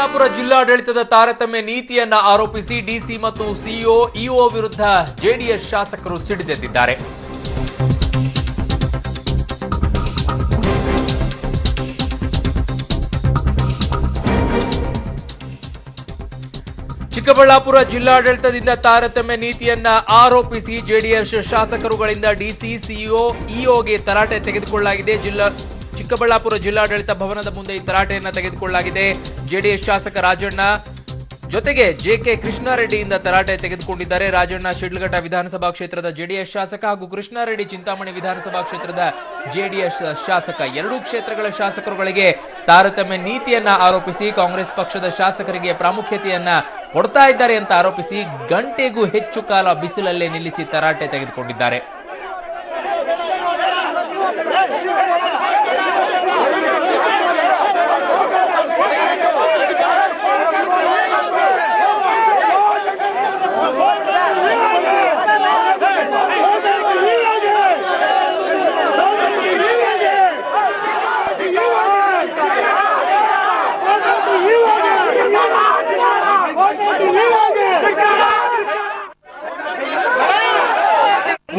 ಚಿಕ್ಕಬಳ್ಳಾಪುರ ಜಿಲ್ಲಾಡಳಿತದ ತಾರತಮ್ಯ ನೀತಿಯನ್ನ ಆರೋಪಿಸಿ ಡಿಸಿ ಮತ್ತು ಸಿಇಒ ಇಒ ವಿರುದ್ಧ ಜೆಡಿಎಸ್ ಶಾಸಕರು ಸಿಡಿದೆದ್ದಿದ್ದಾರೆ. ಚಿಕ್ಕಬಳ್ಳಾಪುರ ಜಿಲ್ಲಾಡಳಿತದಿಂದ ತಾರತಮ್ಯ ನೀತಿಯನ್ನ ಆರೋಪಿಸಿ ಜೆಡಿಎಸ್ ಶಾಸಕರುಗಳಿಂದ ಡಿಸಿ ಸಿಇಒ ಇಒಗೆ ತರಾಟೆ ತೆಗೆದುಕೊಳ್ಳಲಾಗಿದೆ. ಚಿಕ್ಕಬಳ್ಳಾಪುರ ಜಿಲ್ಲಾಡಳಿತ ಭವನದ ಮುಂದೆ ಈ ತರಾಟೆಯನ್ನ ತೆಗೆದುಕೊಳ್ಳಲಾಗಿದೆ. ಜೆಡಿಎಸ್ ಶಾಸಕ ರಾಜಣ್ಣ ಜೊತೆಗೆ ಜೆಕೆ ಕೃಷ್ಣಾರೆಡ್ಡಿಯಿಂದ ತರಾಟೆ ತೆಗೆದುಕೊಂಡಿದ್ದಾರೆ. ರಾಜಣ್ಣ ಶಿಡ್ಲಘಟ್ಟ ವಿಧಾನಸಭಾ ಕ್ಷೇತ್ರದ ಜೆಡಿಎಸ್ ಶಾಸಕ ಹಾಗೂ ಕೃಷ್ಣಾರೆಡ್ಡಿ ಚಿಂತಾಮಣಿ ವಿಧಾನಸಭಾ ಕ್ಷೇತ್ರದ ಜೆಡಿಎಸ್ ಶಾಸಕ. ಎರಡೂ ಕ್ಷೇತ್ರಗಳ ಶಾಸಕರುಗಳಿಗೆ ತಾರತಮ್ಯ ನೀತಿಯನ್ನ ಆರೋಪಿಸಿ ಕಾಂಗ್ರೆಸ್ ಪಕ್ಷದ ಶಾಸಕರಿಗೆ ಪ್ರಾಮುಖ್ಯತೆಯನ್ನ ಕೊಡ್ತಾ ಇದ್ದಾರೆ ಅಂತ ಆರೋಪಿಸಿ ಗಂಟೆಗೂ ಹೆಚ್ಚು ಕಾಲ ಬಿಸಿಲಲ್ಲೇ ನಿಲ್ಲಿಸಿ ತರಾಟೆ ತೆಗೆದುಕೊಂಡಿದ್ದಾರೆ.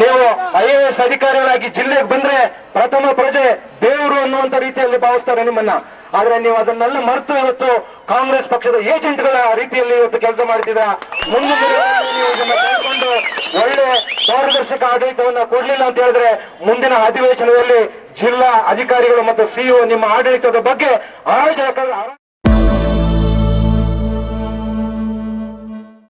ನೀವು IAS ಅಧಿಕಾರಿಗಳಾಗಿ ಜಿಲ್ಲೆಗೆ ಬಂದ್ರೆ ಪ್ರಥಮ ಪ್ರಜೆ ದೇವರು ಅನ್ನುವಂತ ರೀತಿಯಲ್ಲಿ ಭಾವಿಸ್ತಾರೆ ನಿಮ್ಮನ್ನ. ಆದ್ರೆ ನೀವು ಅದನ್ನೆಲ್ಲ ಮರೆತು ಇವತ್ತು ಕಾಂಗ್ರೆಸ್ ಪಕ್ಷದ ಏಜೆಂಟ್ಗಳ ರೀತಿಯಲ್ಲಿ ಇವತ್ತು ಕೆಲಸ ಮಾಡ್ತಿದ್ದೀರಾ. ಮುಂದಿನ ದಿನಗಳಲ್ಲಿ ನೀವು ಇದನ್ನ ಕೈಗೊಂಡು ಒಳ್ಳೆ ಪಾರದರ್ಶಕ ಆಡಳಿತವನ್ನ ಕೊಡ್ಲಿಲ್ಲ ಅಂತ ಹೇಳಿದ್ರೆ ಮುಂದಿನ ಅಧಿವೇಶನದಲ್ಲಿ ಜಿಲ್ಲಾ ಅಧಿಕಾರಿಗಳು ಮತ್ತು ಸಿಇಒ ನಿಮ್ಮ ಆಡಳಿತದ ಬಗ್ಗೆ